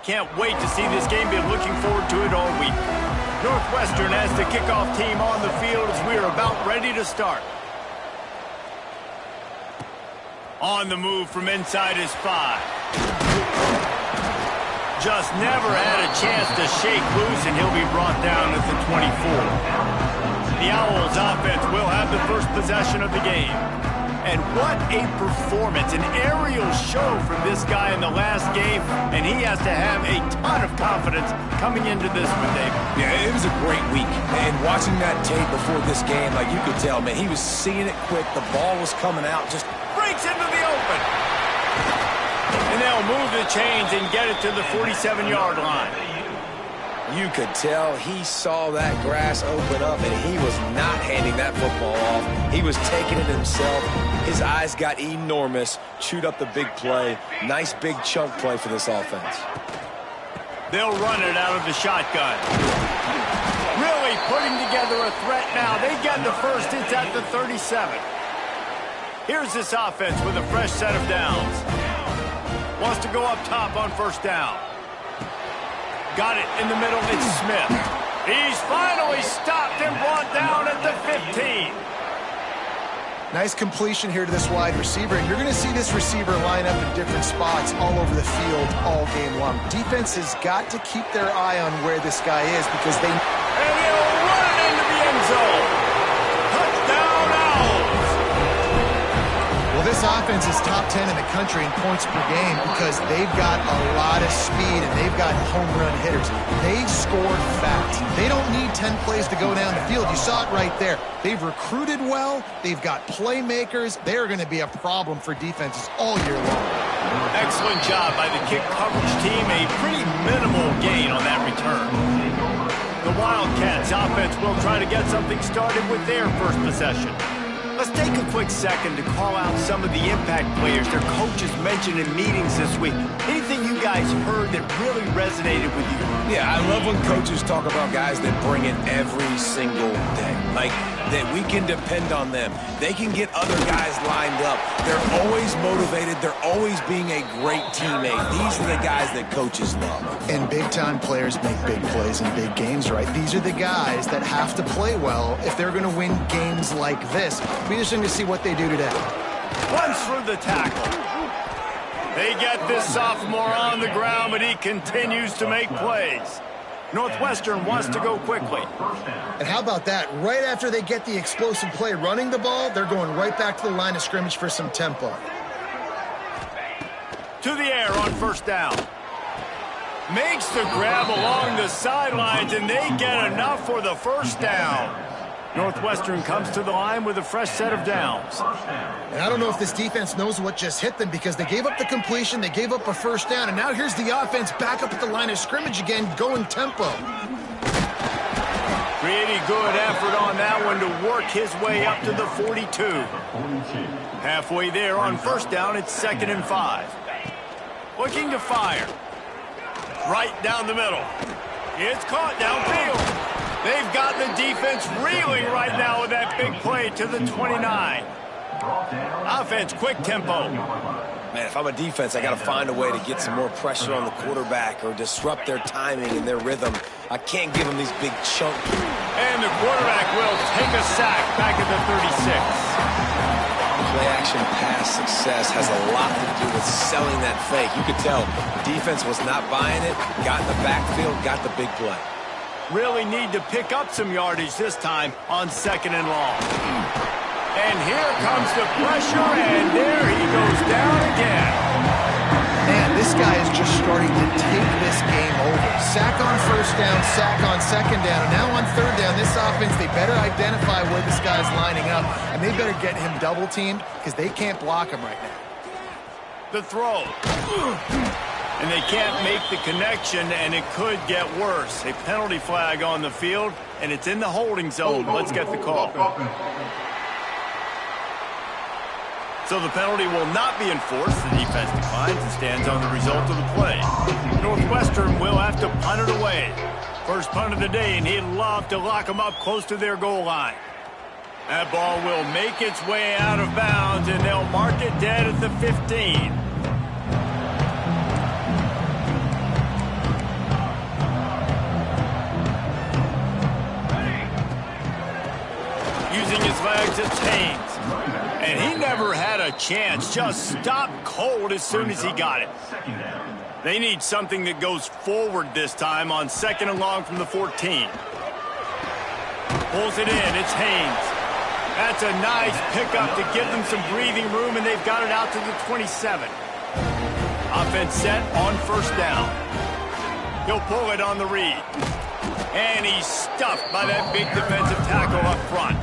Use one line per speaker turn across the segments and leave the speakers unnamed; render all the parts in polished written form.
can't wait to see this game. Been looking forward to it all week. Northwestern has the kickoff team on the field as we are about ready to start. On the move from inside his 5. Just never had a chance to shake loose, and he'll be brought down at the 24. The Owls offense will have the first possession of the game. And what a performance, an aerial show from this guy in the last game, and he has to have a ton of confidence coming into this one, David.
Yeah, it was a great week. And watching that tape before this game, like you could tell, man, he was seeing it quick. The ball was coming out, just
breaks into the open. And they'll move the chains and get it to the 47-yard line.
You could tell he saw that grass open up, and he was not handing that football off. He was taking it himself. His eyes got enormous, chewed up the big play. Nice big chunk play for this offense.
They'll run it out of the shotgun. Really putting together a threat now. They get the first. It's at the 37. Here's this offense with a fresh set of downs. Wants to go up top on first down. Got it in the middle. It's Smith. He's finally stopped and brought down at the 15.
Nice completion here to this wide receiver, and you're going to see this receiver line up in different spots all over the field all game long. Defense has got to keep their eye on where this guy is because they...
And he'll run it into the end zone. Touchdown, Owls.
Well, this offense is top 10 in the country in points per game because they've got a lot of speed and they've got home run hitters. They scored fast. They don't need 10 plays to go down the field. You saw it right there. They've recruited well. They've got playmakers. They're going to be a problem for defenses all year long.
Excellent job by the kick coverage team. A pretty minimal gain on that return. The Wildcats offense will try to get something started with their first possession. Let's take a quick second to call out some of the impact players their coaches mentioned in meetings this week. Anything you guys heard that really resonated with you?
Yeah, I love when coaches talk about guys that bring it every single day. Like, that we can depend on them. They can get other guys lined up. They're always motivated. They're always being a great teammate. These are the guys that coaches love.
And big-time players make big plays in big games, right? These are the guys that have to play well if they're going to win games like this. Be interesting to see what they do today.
Runs through the tackle. They get this sophomore on the ground, but he continues to make plays. Northwestern wants to go quickly.
And how about that? Right after they get the explosive play running the ball, they're going right back to the line of scrimmage for some tempo.
To the air on first down. Makes the grab along the sidelines, and they get enough for the first down. Northwestern comes to the line with a fresh set of downs.
And I don't know if this defense knows what just hit them because they gave up the completion, they gave up a first down, and now here's the offense back up at the line of scrimmage again, going tempo.
Pretty good effort on that one to work his way up to the 42. Halfway there on first down, it's 2nd and 5. Looking to fire. Right down the middle. It's caught downfield. They've got the defense reeling right now with that big play to the 29. Offense, quick tempo.
Man, if I'm a defense, I got to find a way to get some more pressure on the quarterback or disrupt their timing and their rhythm. I can't give them these big chunks.
And the quarterback will take a sack back at the 36.
Play-action pass success has a lot to do with selling that fake. You could tell the defense was not buying it, got in the backfield, got the big play.
Really need to pick up some yardage this time on 2nd and long. And here comes the pressure, and there he goes down again.
Man, this guy is just starting to take this game over. Sack on first down, sack on second down, and now on third down, this offense, they better identify where this guy's lining up, and they better get him double-teamed because they can't block him right now.
The throw. And they can't make the connection, and it could get worse. A penalty flag on the field, and it's in the holding zone. Let's get the call. So the penalty will not be enforced. The defense declines and stands on the result of the play. Northwestern will have to punt it away. First punt of the day, and he'd love to lock them up close to their goal line. That ball will make its way out of bounds, and they'll mark it dead at the 15. chance. Just stopped cold as soon as he got it. They need something that goes forward this time on 2nd and long from the 14. Pulls it in. It's Haynes. That's a nice pickup to give them some breathing room, and they've got it out to the 27. Offense set on 1st down. He'll pull it on the read. And he's stuffed by that big defensive tackle up front.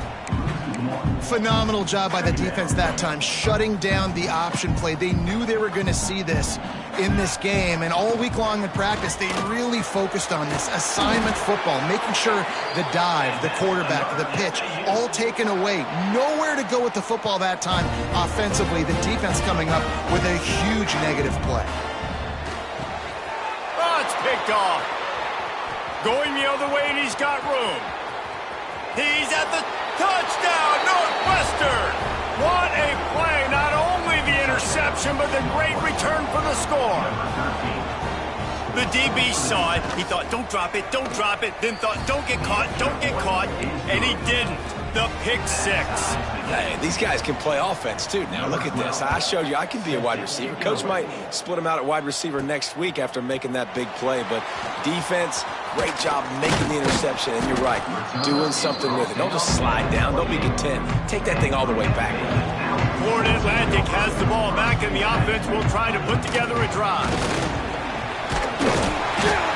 Phenomenal job by the defense that time, shutting down the option play. They knew they were going to see this in this game, and all week long in practice, they really focused on this assignment football, making sure the dive, the quarterback, the pitch, all taken away. Nowhere to go with the football that time offensively. The defense coming up with a huge negative play.
Oh, it's picked off. Going the other way, and he's got room. He's at the touchdown, Northwestern! What a play! Not only the interception, but the great return for the score. The DB saw it. He thought, don't drop it, don't drop it. Then thought, don't get caught, and he didn't. The pick six.
Hey, these guys can play offense, too. Now, look at this. I showed you I can be a wide receiver. Coach might split him out at wide receiver next week after making that big play. But defense, great job making the interception. And you're right, doing something with it. Don't just slide down. Don't be content. Take that thing all the way back.
Florida Atlantic has the ball back, and the offense will try to put together a drive.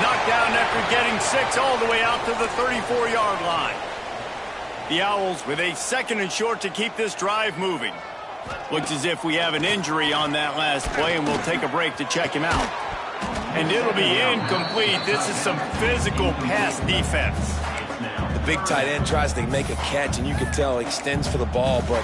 Knocked down after getting 6 all the way out to the 34-yard line. The Owls with a 2nd and short to keep this drive moving. Looks as if we have an injury on that last play, and we'll take a break to check him out. And it'll be incomplete. This is some physical pass defense.
The big tight end tries to make a catch, and you can tell he extends for the ball, but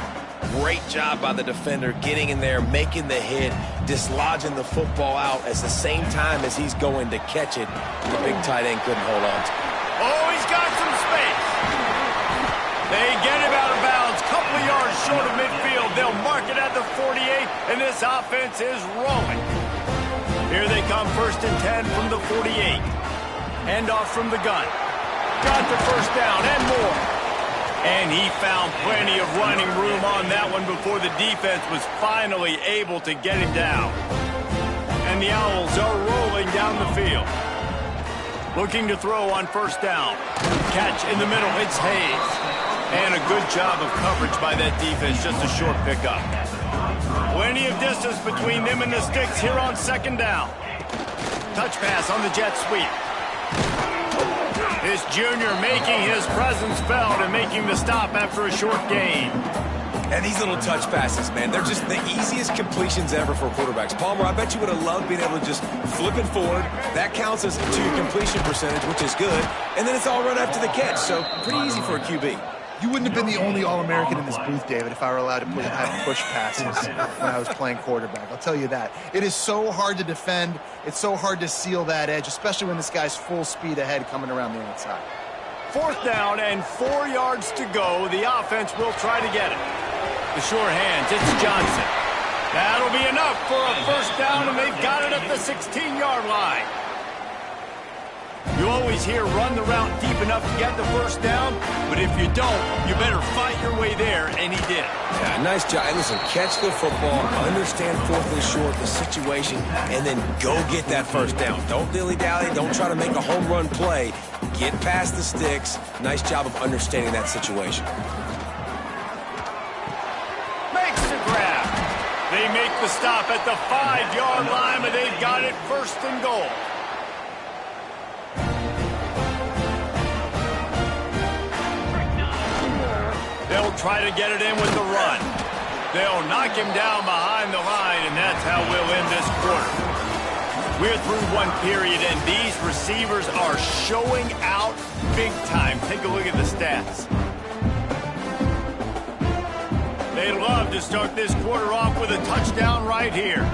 great job by the defender getting in there, making the hit, dislodging the football out at the same time as he's going to catch it. The big tight end couldn't hold on to it.
Oh, he's got some space. They get him out of bounds, couple of yards short of midfield. They'll mark it at the 48, and this offense is rolling. Here they come, 1st and 10 from the 48. Hand off from the gun. Got the 1st down and more. And he found plenty of running room on that one before the defense was finally able to get him down. And the Owls are rolling down the field. Looking to throw on 1st down. Catch in the middle, it's Hayes. And a good job of coverage by that defense, just a short pickup. Plenty of distance between them and the sticks here on 2nd down. Touch pass on the jet sweep. This junior making his presence felt and making the stop after a short gain.
And these little touch passes, man, they're just the easiest completions ever for quarterbacks. Palmer, I bet you would have loved being able to just flip it forward. That counts as to your completion percentage, which is good. And then it's all run after the catch, so pretty easy for a QB.
You wouldn't have been the only All-American in this booth, David, if I were allowed to have push passes when I was playing quarterback. I'll tell you that. It is so hard to defend. It's so hard to seal that edge, especially when this guy's full speed ahead coming around the outside.
4th down and 4 yards to go. The offense will try to get it. The short hands, it's Johnson. That'll be enough for a 1st down, and they've got it at the 16-yard line. You always hear run the route deep enough to get the 1st down, but if you don't, you better fight your way there, and he did.
Yeah, nice job. And listen, catch the football, understand 4th and short, the situation, and then go get that 1st down. Don't dilly-dally. Don't try to make a home run play. Get past the sticks. Nice job of understanding that situation.
Makes the grab. They make the stop at the 5-yard line, but they've got it 1st and goal. They'll try to get it in with the run. They'll knock him down behind the line, and that's how we'll end this quarter. We're through one period, and these receivers are showing out big time. Take a look at the stats. They love to start this quarter off with a touchdown right here.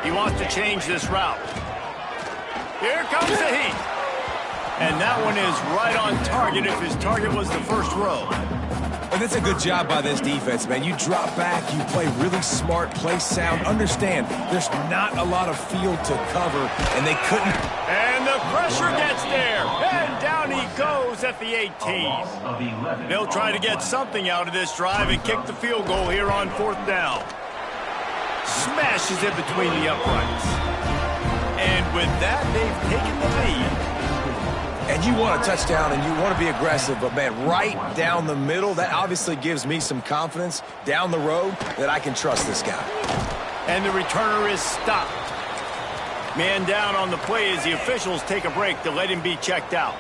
He wants to change this route. Here comes the heat. And that one is right on target if his target was the 1st row.
And it's a good job by this defense, man. You drop back, you play really smart, play sound. Understand, there's not a lot of field to cover, and they couldn't.
And the pressure gets there. And down he goes at the 18. They'll try to get something out of this drive and kick the field goal here on 4th down. smashes it between the uprights. And with that, they've taken the lead.
And you want a touchdown and you want to be aggressive, but, man, right down the middle, that obviously gives me some confidence down the road that I can trust this guy.
And the returner is stopped. Man down on the play as the officials take a break to let him be checked out.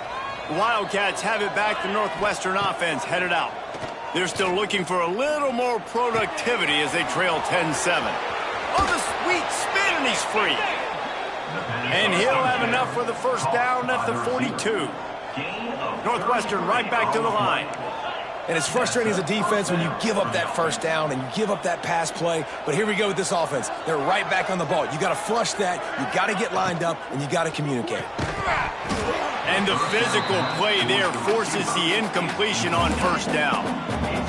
The Wildcats have it back. The Northwestern offense headed out. They're still looking for a little more productivity as they trail 10-7. Oh, the sweet spin, and he's free. And he'll have enough for the first down at the 42. Northwestern right back to the line.
And it's frustrating as a defense when you give up that first down and you give up that pass play. But here we go with this offense. They're right back on the ball. You got to flush that. You got to get lined up, and you got to communicate.
And the physical play there forces the incompletion on first down.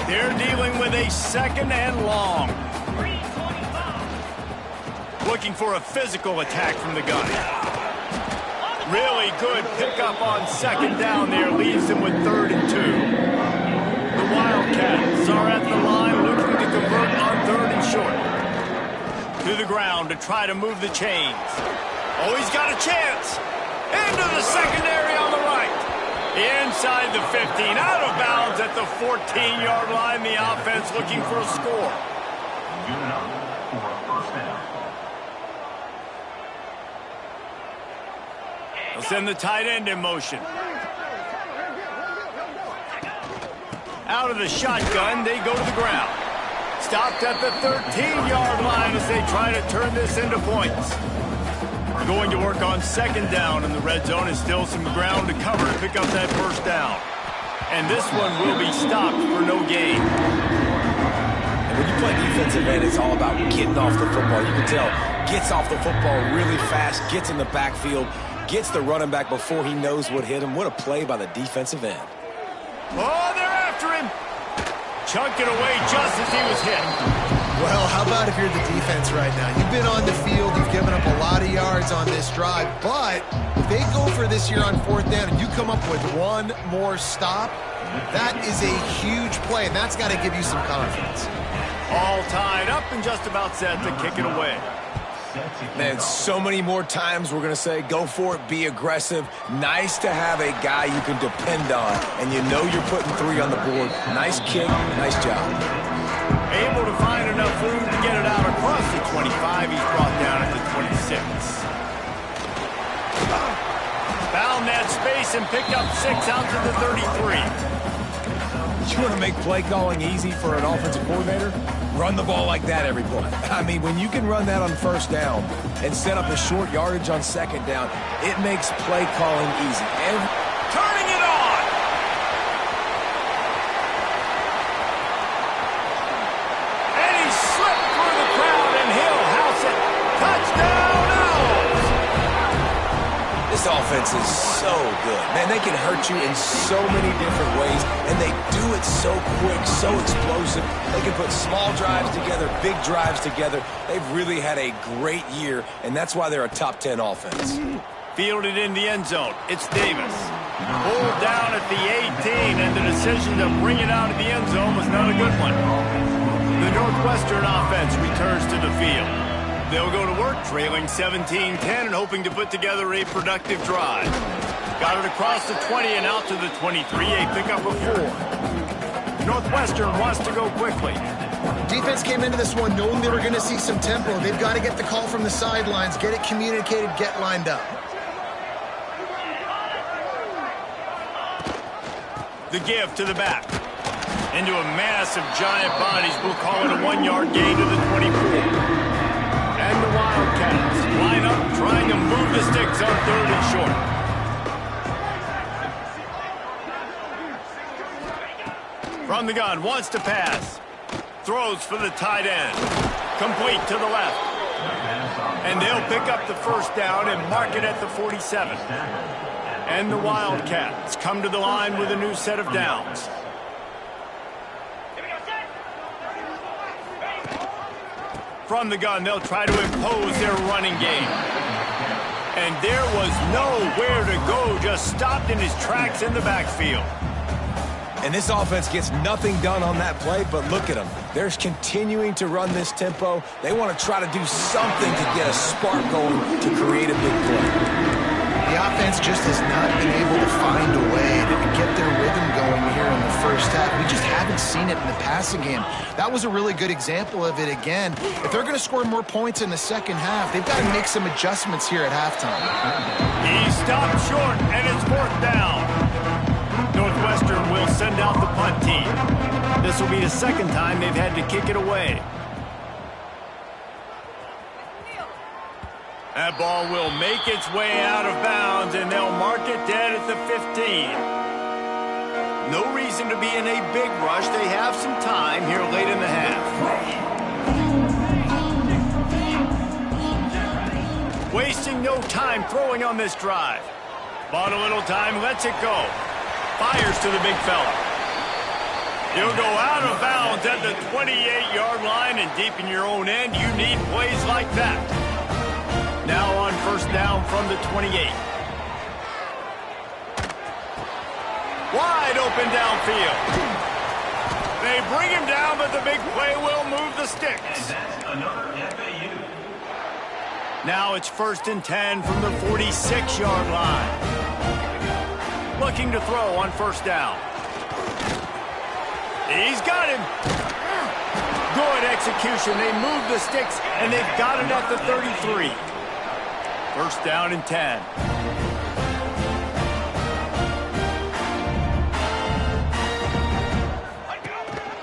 They're dealing with a second and long. Looking for a physical attack from the gun. Really good pickup on second down there. Leaves them with 3rd and 2. The Wildcats are at the line looking to convert on 3rd and short. To the ground to try to move the chains. Oh, he's got a chance. Into the secondary on the right. Inside the 15. Out of bounds at the 14-yard line. The offense looking for a score. They'll send the tight end in motion. Out of the shotgun, they go to the ground. Stopped at the 13-yard line as they try to turn this into points. Going to work on second down in the red zone, and still some ground to cover to pick up that first down. And this one will be stopped for no gain.
And when you play defensive end, it's all about getting off the football. You can tell, gets off the football really fast, gets in the backfield, gets the running back before he knows what hit him. What a play by the defensive end.
Oh, they're after him. Chunking away just as he was hit.
Well, how about if you're the defense right now? You've been on the field, you've given up a lot of yards on this drive, but if they go for this here on 4th down and you come up with one more stop, that is a huge play, and that's got to give you some confidence.
All tied up and just about set to kick it away.
Man, so many more times we're going to say, go for it, be aggressive. Nice to have a guy you can depend on, and you know you're putting 3 on the board. Nice kick, nice job.
Able to find enough room to get it out across the 25. He's brought down at the 26. Found that space and picked up 6 out to the 33.
You want to make play calling easy for an offensive coordinator? Run the ball like that every play. I mean, when you can run that on first down and set up a short yardage on second down, it makes play calling easy.
Turning it on! And he slipped through the crowd, and he'll house it. Touchdown, Owls!
This offense is so good. Man, they can hurt you in so many different ways, and they do it so quick, so explosive. They can put small drives together, big drives together. They've really had a great year, and that's why they're a top 10 offense.
Fielded in the end zone. It's Davis. Pulled down at the 18, and the decision to bring it out of the end zone was not a good one. The Northwestern offense returns to the field. They'll go to work trailing 17-10 and hoping to put together a productive drive. Got it across the 20 and out to the 23, a pickup of 4. Northwestern wants to go quickly.
Defense came into this one knowing they were going to see some tempo. They've got to get the call from the sidelines, get it communicated, get lined up.
The give to the back. Into a mass of giant bodies. We'll call it a 1-yard gain to the 24. And the Wildcats line up trying to move the sticks on 3rd and short. From the gun, wants to pass. Throws for the tight end. Complete to the left. And they'll pick up the first down and mark it at the 47. And the Wildcats come to the line with a new set of downs. From the gun, they'll try to impose their running game. And there was nowhere to go, just stopped in his tracks in the backfield.
And this offense gets nothing done on that play, but look at them. They're continuing to run this tempo. They want to try to do something to get a spark going to create a big play.
The offense just has not been able to find a way to get their rhythm going here in the first half. We just haven't seen it in the passing game. That was a really good example of it again. If they're going to score more points in the second half, they've got to make some adjustments here at halftime.
He stopped short, and it's fourth down. Northwestern will send out the punt team. This will be the second time they've had to kick it away. That ball will make its way out of bounds, and they'll mark it dead at the 15. No reason to be in a big rush. They have some time here late in the half. Wasting no time throwing on this drive. Bought a little time, lets it go. Fires to the big fella. He'll go out of bounds at the 28-yard line, and deep in your own end, you need plays like that. Now on first down from the 28. Wide open downfield. They bring him down, but the big play will move the sticks.
And that's another FAU.
Now it's 1st and 10 from the 46-yard line. Looking to throw on first down. He's got him. Good execution. They move the sticks, and they've got it at the 33. First down and 10.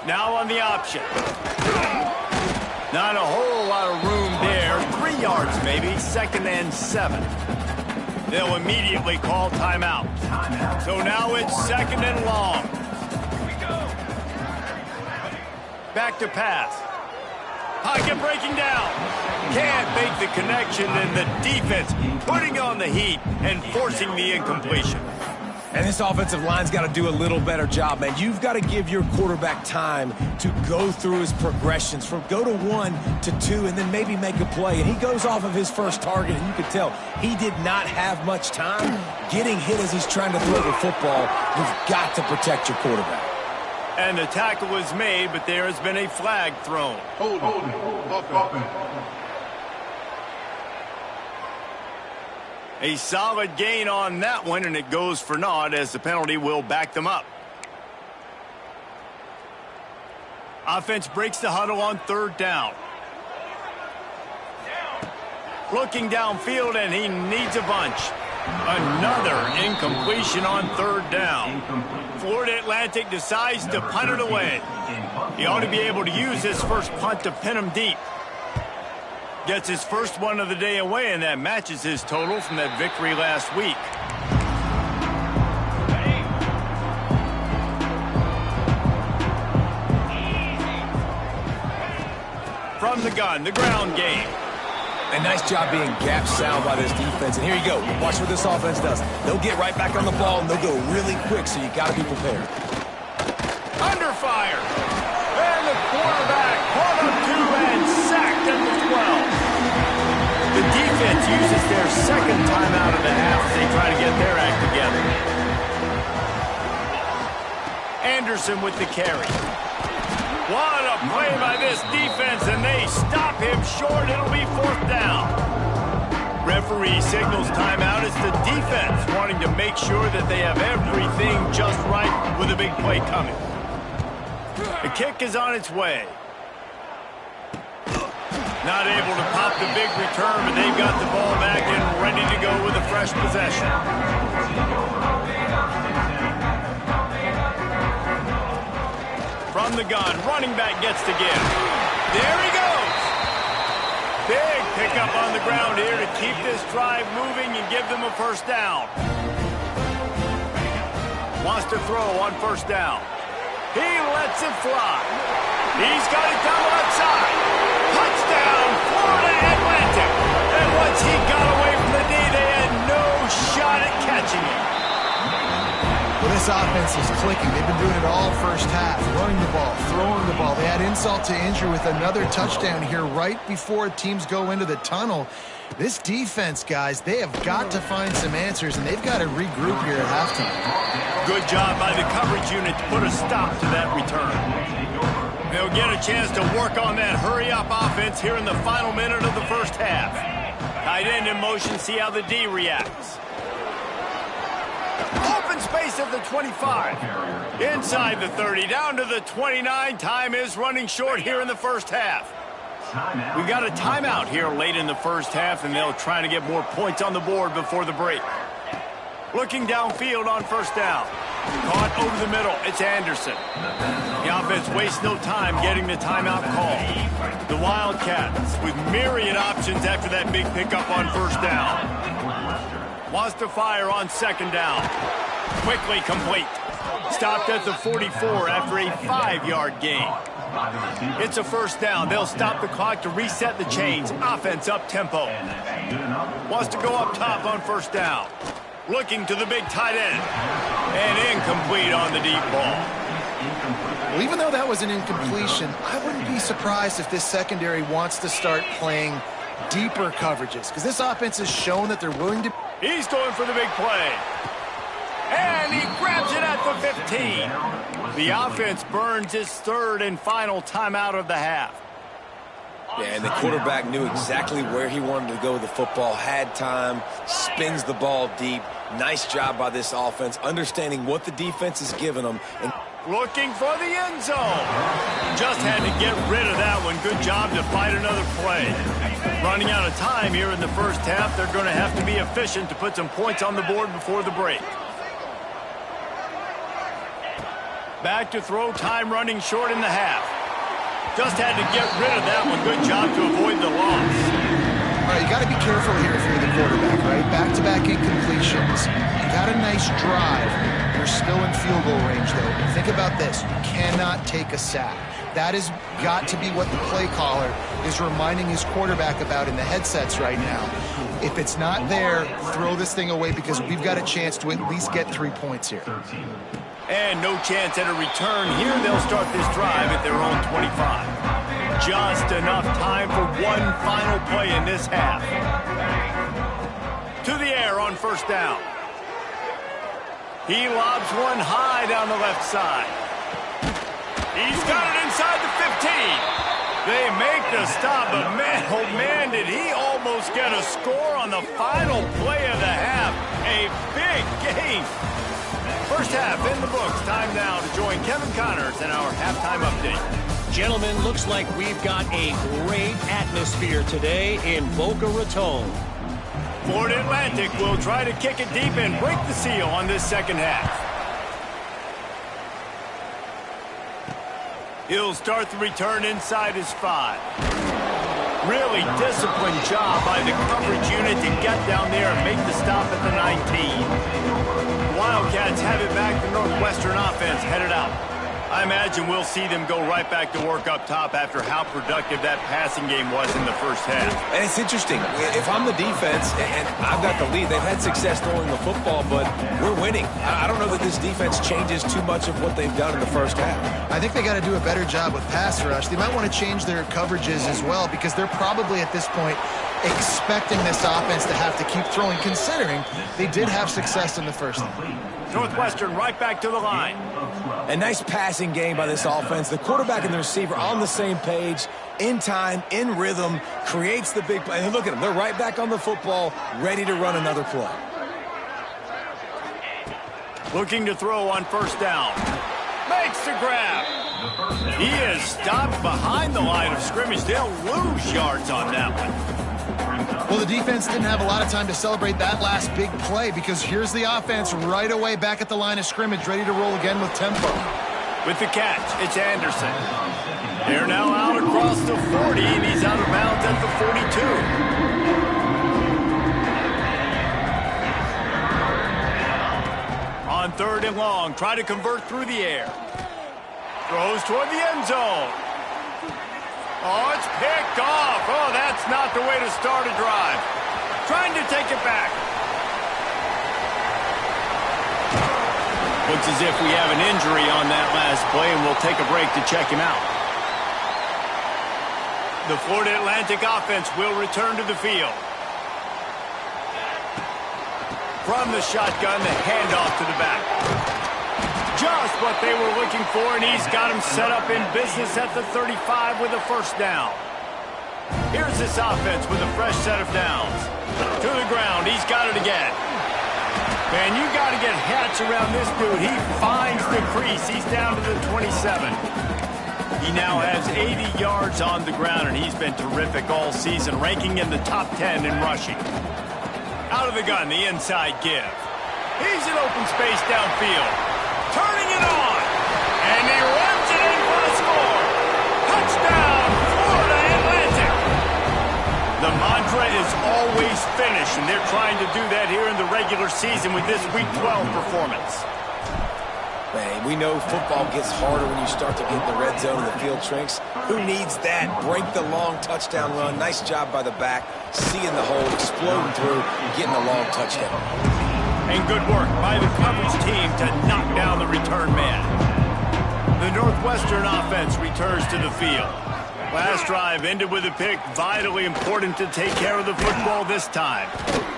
Now on the option. Not a whole lot of room there. 3 yards maybe. 2nd and 7. They'll immediately call timeout. So now it's 2nd and long. Back to pass. Pocket breaking down. Can't make the connection, and the defense putting on the heat and forcing the incompletion.
And this offensive line's got to do a little better job, man. You've got to give your quarterback time to go through his progressions from go to 1 to 2 and then maybe make a play. And he goes off of his first target, and you can tell he did not have much time getting hit as he's trying to throw the football. You've got to protect your quarterback.
And the tackle was made, but there has been a flag thrown.
Hold on.
A solid gain on that one, and it goes for naught as the penalty will back them up. Offense breaks the huddle on 3rd down. Looking downfield, and he needs a bunch. Another incompletion on 3rd down. Florida Atlantic decides to punt it away. He ought to be able to use his first punt to pin him deep. Gets his first one of the day away, and that matches his total from that victory last week. From the gun, the ground game.
A nice job being gap sound by this defense. And here you go. Watch what this offense does. They'll get right back on the ball, and they'll go really quick, so you got to be prepared.
Under fire. And the quarterback caught up to and sacked at the 12. The defense uses their second timeout of the half as they try to get their act together. Anderson with the carry. What a play by this defense, and they stop him short. It'll be 4th down. Referee signals timeout. It's the defense wanting to make sure that they have everything just right with a big play coming. The kick is on its way. Not able to pop the big return, but they've got the ball back and ready to go with a fresh possession. From the gun, running back gets to give. There he goes. Big pickup on the ground here to keep this drive moving and give them a first down. Wants to throw on first down. He lets it fly. He's got it down the left side. Touchdown, Florida Atlantic. And once he got away from the knee, they had no shot at catching him.
Well, this offense is clicking. They've been doing it all first half, running the ball, throwing the ball. They had insult to injury with another touchdown here right before teams go into the tunnel. This defense, guys, they have got to find some answers, and they've got to regroup here at halftime.
Good job by the coverage unit to put a stop to that return. They'll get a chance to work on that hurry-up offense here in the final minute of the first half. Tight end in motion, see how the D reacts. Open space at the 25. Inside the 30, down to the 29. Time is running short here in the first half. We've got a timeout here late in the first half, and they'll try to get more points on the board before the break. Looking downfield on first down. Caught over the middle. It's Anderson. The offense wastes no time getting the timeout call. The Wildcats with myriad options after that big pickup on first down. Wants to fire on second down. Quickly complete. Stopped at the 44 after a 5-yard gain. It's a first down. They'll stop the clock to reset the chains. Offense up tempo. Wants to go up top on first down. Looking to the big tight end. And incomplete on the deep ball.
Well, even though that was an incompletion, I wouldn't be surprised if this secondary wants to start playing deeper coverages, because this offense has shown that they're willing to...
He's going for the big play. And he grabs it at the 15. The offense burns his third and final timeout of the half.
Yeah, and the quarterback knew exactly where he wanted to go with the football, had time, spins the ball deep. Nice job by this offense, understanding what the defense is giving them. And
looking for the end zone. Just had to get rid of that one. Good job to fight another play. Running out of time here in the first half. They're going to have to be efficient to put some points on the board before the break. Back to throw, time running short in the half. Just had to get rid of that one. Good job to avoid the loss.
All right, you got to be careful here if you're the quarterback, right? Back-to-back incompletions. You got a nice drive. You're still in field goal range, though. Think about this. You cannot take a sack. That has got to be what the play caller is reminding his quarterback about in the headsets right now. If it's not there, throw this thing away, because we've got a chance to at least get 3 points here.
And no chance at a return here. They'll start this drive at their own 25. Just enough time for one final play in this half. To the air on first down. He lobs one high down the left side. He's got it inside the 15. They make the stop, but man, oh man, did he almost get a score on the final play of the half. A big game. First half in the books. Time now to join Kevin Connors in our halftime update.
Gentlemen, looks like we've got a great atmosphere today in Boca Raton.
Florida Atlantic will try to kick it deep and break the seal on this second half. He'll start the return inside his 5. Really disciplined job by the coverage unit to get down there and make the stop at the 19. Wildcats have it back. The Northwestern offense headed out. I imagine we'll see them go right back to work up top after how productive that passing game was in the first half.
And it's interesting. If I'm the defense and I've got the lead, they've had success throwing the football, but we're winning. I don't know that this defense changes too much of what they've done in the first half.
I think they got to do a better job with pass rush. They might want to change their coverages as well, because they're probably at this point expecting this offense to have to keep throwing, considering they did have success in the first half.
Northwestern right back to the line.
A nice passing game by this offense. The quarterback and the receiver on the same page, in time, in rhythm, creates the big play. And look at them. They're right back on the football, ready to run another play.
Looking to throw on first down. Makes the grab. He is stopped behind the line of scrimmage. They'll lose yards on that one.
Well, the defense didn't have a lot of time to celebrate that last big play, because here's the offense right away back at the line of scrimmage, ready to roll again with tempo.
With the catch, it's Anderson. They're now out across the 40, and he's out of bounds at the 42. On third and long, try to convert through the air. Throws toward the end zone. Oh, it's picked off. Oh, that's not the way to start a drive. Trying to take it back. Looks as if we have an injury on that last play, and we'll take a break to check him out. The Florida Atlantic offense will return to the field. From the shotgun, the handoff to the back. Just what they were looking for, and he's got him set up in business at the 35 with a first down. Here's this offense with a fresh set of downs. To the ground, he's got it again. Man, you got to get hats around this dude. He finds the crease. He's down to the 27. He now has 80 yards on the ground, and he's been terrific all season, ranking in the top 10 in rushing. Out of the gun, the inside give. He's in open space downfield. Turning it on. And he runs it in for a score. Touchdown, Florida Atlantic. The mantra is always finish, and they're trying to do that here in the regular season with this Week 12 performance.
Man, we know football gets harder when you start to get in the red zone and the field shrinks. Who needs that? Break the long touchdown run. Nice job by the back. Seeing the hole, exploding through, getting a long touchdown.
And good work by the coverage team to knock down the return man. The Northwestern offense returns to the field. Last drive ended with a pick. Vitally important to take care of the football this time.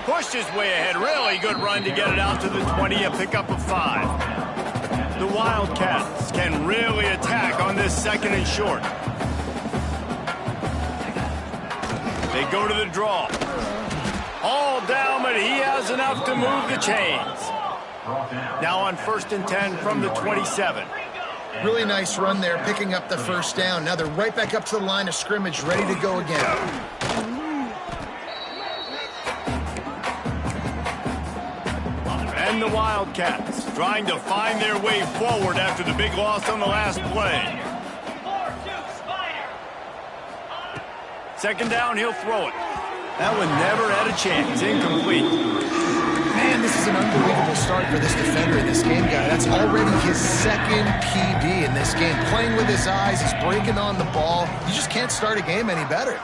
Pushed his way ahead. Really good run to get it out to the 20, a pickup of 5. The Wildcats can really attack on this second and short. They go to the draw. All down, but he has enough to move the chains. Now on 1st and 10 from the 27.
Really nice run there, picking up the first down. Now they're right back up to the line of scrimmage, ready to go again.
And the Wildcats trying to find their way forward after the big loss on the last play. Second down, he'll throw it. That one never had a chance. Incomplete.
Man, this is an unbelievable start for this defender in this game, guy. That's already his second PD in this game. Playing with his eyes, he's breaking on the ball. You just can't start a game any better.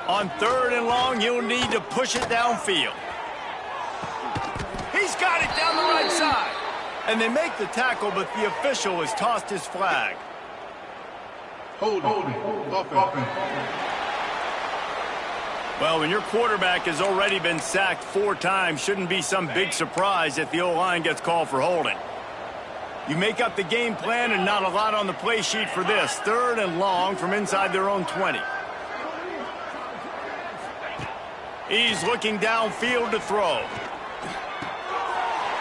On 3rd and long, you'll need to push it downfield. He's got it down the right side. And they make the tackle, but the official has tossed his flag.
Holding. Offense.
Well, when your quarterback has already been sacked 4 times, shouldn't be some big surprise if the O-line gets called for holding. You make up the game plan and not a lot on the play sheet for this. 3rd and long from inside their own 20. He's looking downfield to throw.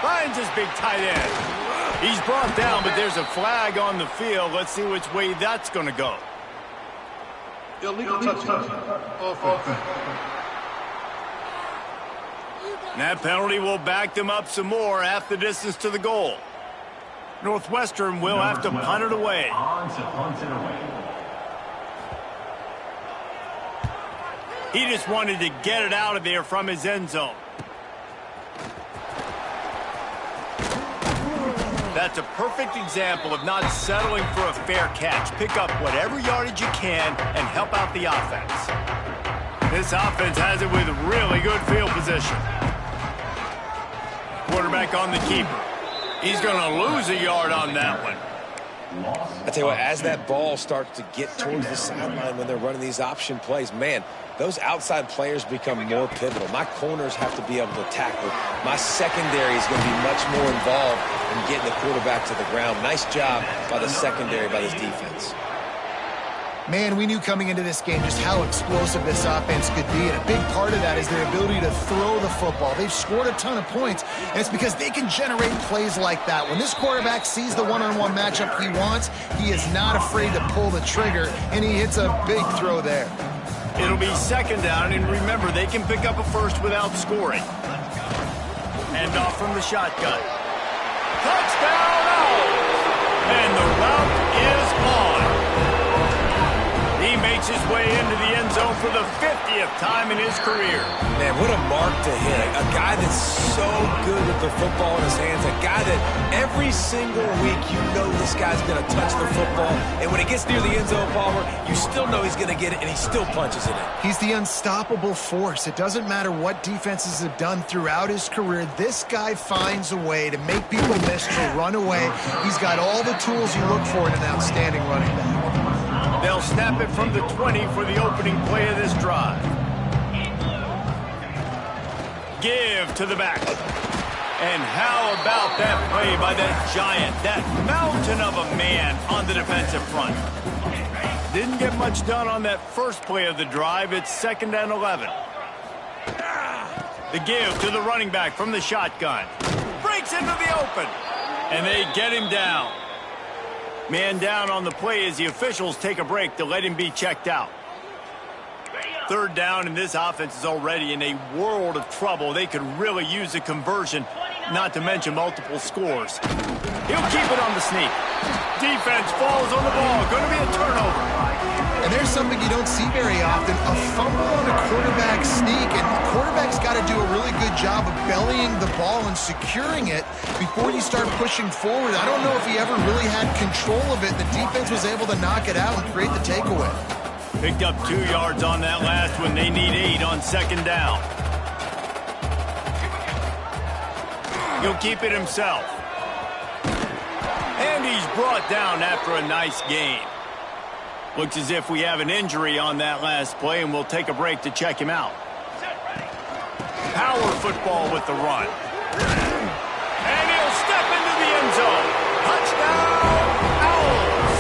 Finds his big tight end. He's brought down, but there's a flag on the field. Let's see which way that's going to go.
Illegal touchdown. Offense.
That penalty will back them up some more, half the distance to the goal. Northwestern will have to punt it away. He just wanted to get it out of there from his end zone. That's a perfect example of not settling for a fair catch. Pick up whatever yardage you can and help out the offense. This offense has it with really good field position. Quarterback on the keeper. He's going to lose a yard on that one.
I tell you what, as that ball starts to get towards the sideline when they're running these option plays, man, those outside players become more pivotal. My corners have to be able to tackle. My secondary is going to be much more involved in getting the quarterback to the ground. Nice job by the secondary, by this defense.
Man, we knew coming into this game just how explosive this offense could be, and a big part of that is their ability to throw the football. They've scored a ton of points, and it's because they can generate plays like that. When this quarterback sees the one-on-one matchup he wants, he is not afraid to pull the trigger, and he hits a big throw there.
It'll be second down, and remember, they can pick up a first without scoring. Hand off from the shotgun. Touchdown! And the route is on. He makes his way into the end zone for the 50th time in his career.
Man, what a mark to hit. A guy that's so good with the football in his hands. A guy that every single week you know this guy's going to touch the football. And when it gets near the end zone, Palmer, you still know he's going to get it, and he still punches it in.
He's the unstoppable force. It doesn't matter what defenses have done throughout his career. This guy finds a way to make people miss, to run away. He's got all the tools you look for in an outstanding running back.
They'll snap it from the 20 for the opening play of this drive. Give to the back. And how about that play by that giant, that mountain of a man on the defensive front? Didn't get much done on that first play of the drive. It's 2nd and 11. The give to the running back from the shotgun. Breaks into the open. And they get him down. Man down on the play as the officials take a break to let him be checked out. 3rd down, and this offense is already in a world of trouble. They could really use a conversion, not to mention multiple scores. He'll keep it on the sneak. Defense falls on the ball. Going to be a turnover.
And there's something you don't see very often, a fumble on a quarterback sneak, and the quarterback's got to do a really good job of bellying the ball and securing it before you start pushing forward. I don't know if he ever really had control of it. The defense was able to knock it out and create the takeaway.
Picked up 2 yards on that last one. They need 8 on 2nd down. He'll keep it himself. And he's brought down after a nice gain. Looks as if we have an injury on that last play, and we'll take a break to check him out. Power football with the run. And he'll step into the end zone. Touchdown, Owls.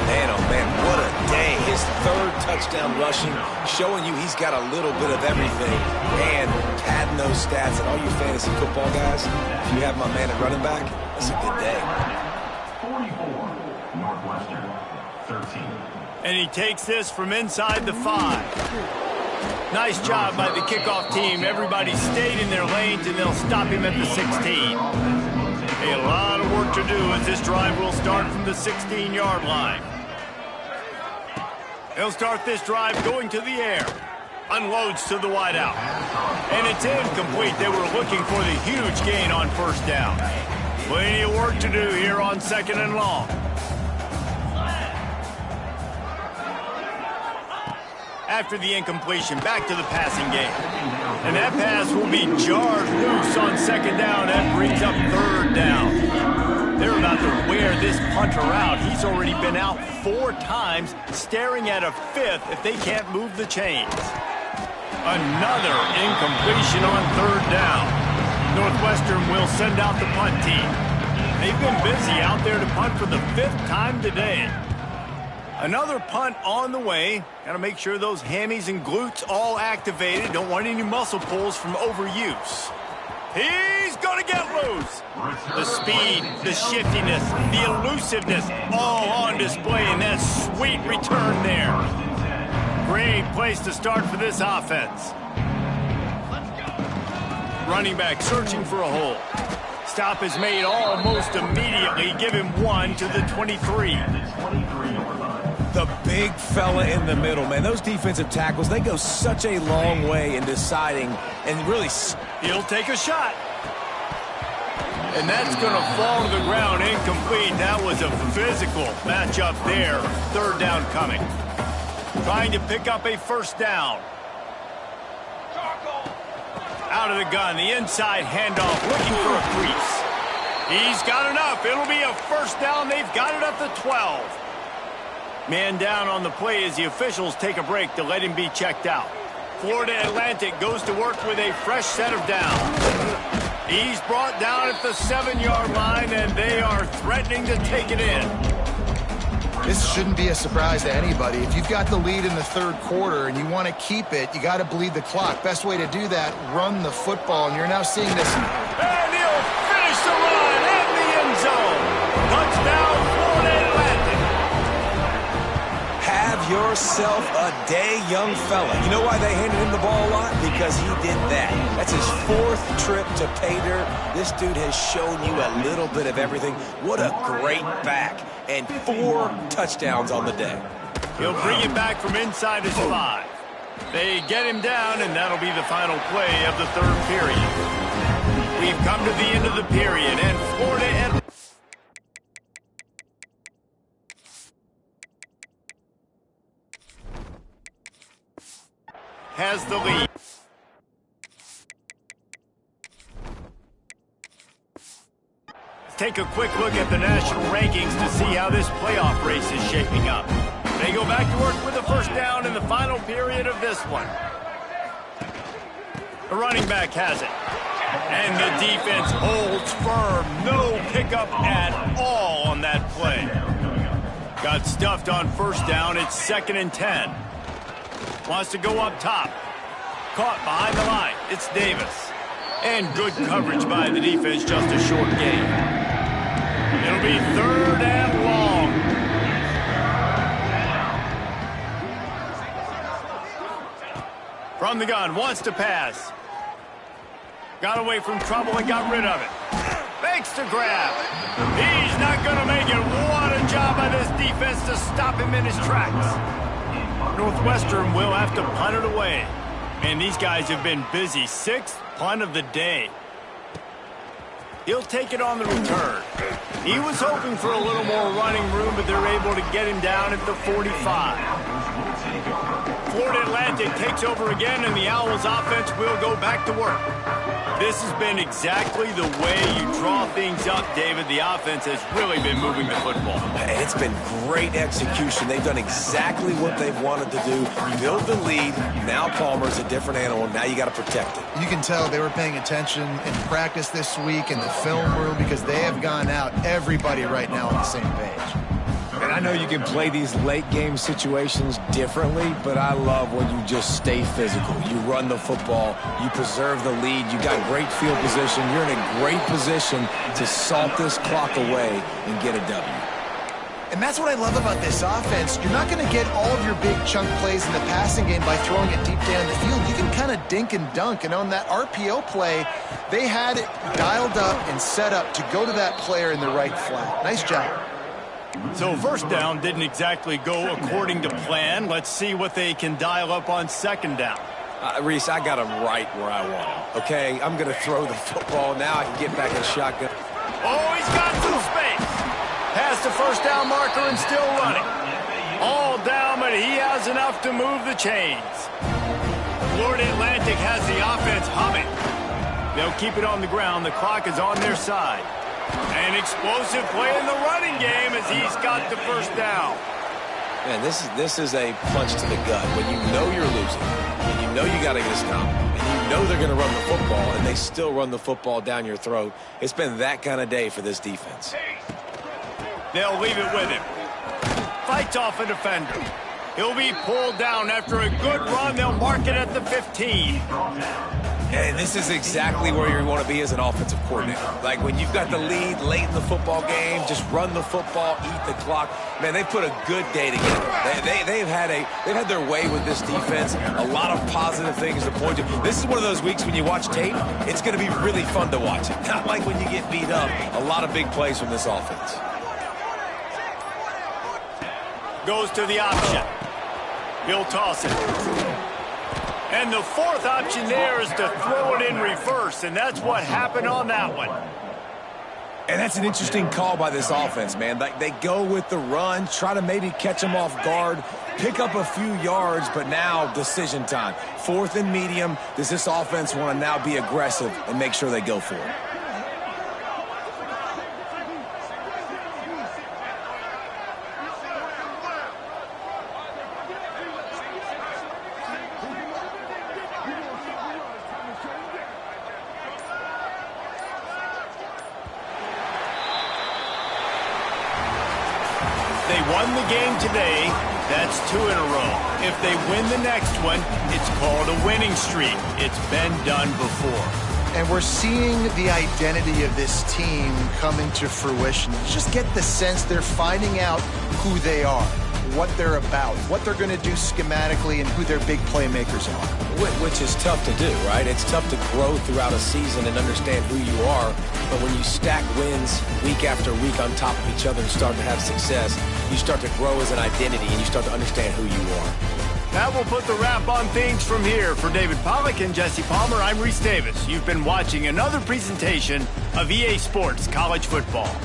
Man, oh man, what a day. His 3rd touchdown rushing, showing you he's got a little bit of everything. And padding those stats, and all you fantasy football guys, if you have my man at running back, that's a good day.
44, Northwestern, 13.
And he takes this from inside the 5. Nice job by the kickoff team. Everybody stayed in their lanes, and they'll stop him at the 16. A lot of work to do as this drive will start from the 16-yard line. They'll start this drive going to the air. Unloads to the wideout. And it's incomplete. They were looking for the huge gain on 1st down. Plenty of work to do here on 2nd and long. After the incompletion, back to the passing game. And that pass will be jarred loose on 2nd down. That brings up 3rd down. They're about to wear this punter out. He's already been out 4 times, staring at a 5th if they can't move the chains. Another incompletion on 3rd down. Northwestern will send out the punt team. They've been busy out there to punt for the 5th time today. Another punt on the way. Got to make sure those hammies and glutes all activated. Don't want any muscle pulls from overuse. He's going to get loose. The speed, the shiftiness, the elusiveness, all on display in that sweet return there. Great place to start for this offense. Running back searching for a hole. Stop is made almost immediately. Give him 1 to the 23.
The big fella in the middle, man. Those defensive tackles, they go such a long way in deciding and really...
He'll take a shot. And that's going to fall to the ground incomplete. That was a physical matchup there. 3rd down coming. Trying to pick up a 1st down. Out of the gun, the inside handoff, looking for a crease. He's got enough. It'll be a 1st down. They've got it at the 12. Man down on the play as the officials take a break to let him be checked out. Florida Atlantic goes to work with a fresh set of downs. He's brought down at the 7-yard line, and they are threatening to take it in.
This shouldn't be a surprise to anybody. If you've got the lead in the 3rd quarter and you want to keep it, you got to bleed the clock. Best way to do that, run the football, and you're now seeing this.
And he'll finish the run at the end zone. Touchdown, Florida Atlantic.
Have yourself a day, young fella. You know why they handed him the ball a lot? Because he did that. That's his 4th trip to pay dirt. This dude has shown you a little bit of everything. What a great back. And 4 touchdowns on the day.
He'll bring it back from inside his 5. They get him down, and that'll be the final play of the 3rd period. We've come to the end of the period, and Florida has the lead. Let's take a quick look at the national rankings to see how this playoff race is shaping up. They go back to work with a 1st down in the final period of this one. The running back has it. And the defense holds firm. No pickup at all on that play. Got stuffed on first down. It's 2nd and 10. Wants to go up top. Caught behind the line. It's Davis. And good coverage by the defense. Just a short gain. It'll be 3rd and long. From the gun. Wants to pass. Got away from trouble and got rid of it. Makes the grab. He's not going to make it. What a job by this defense to stop him in his tracks. Northwestern will have to punt it away. And these guys have been busy. 6th punt of the day. He'll take it on the return. He was hoping for a little more running room, but they're able to get him down at the 45. Florida Atlantic takes over again, and the Owls offense will go back to work. This has been exactly the way you draw things up, David. The offense has really been moving the football.
And it's been great execution. They've done exactly what they've wanted to do. Build the lead. Now Palmer's a different animal. Now you got to protect it.
You can tell they were paying attention in practice this week in the film room because they have gone out, everybody right now on the same page.
And I know you can play these late-game situations differently, but I love when you just stay physical. You run the football. You preserve the lead. You got great field position. You're in a great position to salt this clock away and get a W.
And that's what I love about this offense. You're not going to get all of your big chunk plays in the passing game by throwing it deep down the field. You can kind of dink and dunk. And on that RPO play, they had it dialed up and set up to go to that player in the right flat. Nice job.
So first down didn't exactly go according to plan. Let's see what they can dial up on 2nd down.
Reese, I got him right where I want him. Okay, I'm going to throw the football. Now I can get back in shotgun.
Oh, he's got some space. Past the first down marker and still running. All down, but he has enough to move the chains. Florida Atlantic has the offense humming. They'll keep it on the ground. The clock is on their side. An explosive play in the running game as he's got the first down.
Man, this is a punch to the gut. When you know you're losing, and you know you got to get a stop, and you know they're going to run the football, and they still run the football down your throat. It's been that kind of day for this defense.
They'll leave it with him. Fights off a defender. He'll be pulled down after a good run. They'll mark it at the 15.
And this is exactly where you want to be as an offensive coordinator. Like when you've got the lead late in the football game, just run the football, eat the clock. Man, they put a good day together. They've had their way with this defense. A lot of positive things to point to. This is one of those weeks when you watch tape, it's going to be really fun to watch it. Not like when you get beat up. A lot of big plays from this offense.
Goes to the option. He'll toss it. And the 4th option there is to throw it in reverse, and that's what happened on that one.
And that's an interesting call by this offense, man. Like they go with the run, try to maybe catch them off guard, pick up a few yards, but now decision time. 4th and medium. Does this offense want to now be aggressive and make sure they go for it?
They won the game today. That's 2 in a row. If they win the next one, it's called a winning streak. It's been done before.
And we're seeing the identity of this team coming to fruition. You just get the sense they're finding out who they are, what they're about, what they're going to do schematically, and who their big playmakers are.
Which is tough to do, right? It's tough to grow throughout a season and understand who you are. But when you stack wins week after week on top of each other and start to have success, you start to grow as an identity and you start to understand who you are.
That will put the wrap on things from here. For David Pollack and Jesse Palmer, I'm Reese Davis. You've been watching another presentation of EA Sports College Football.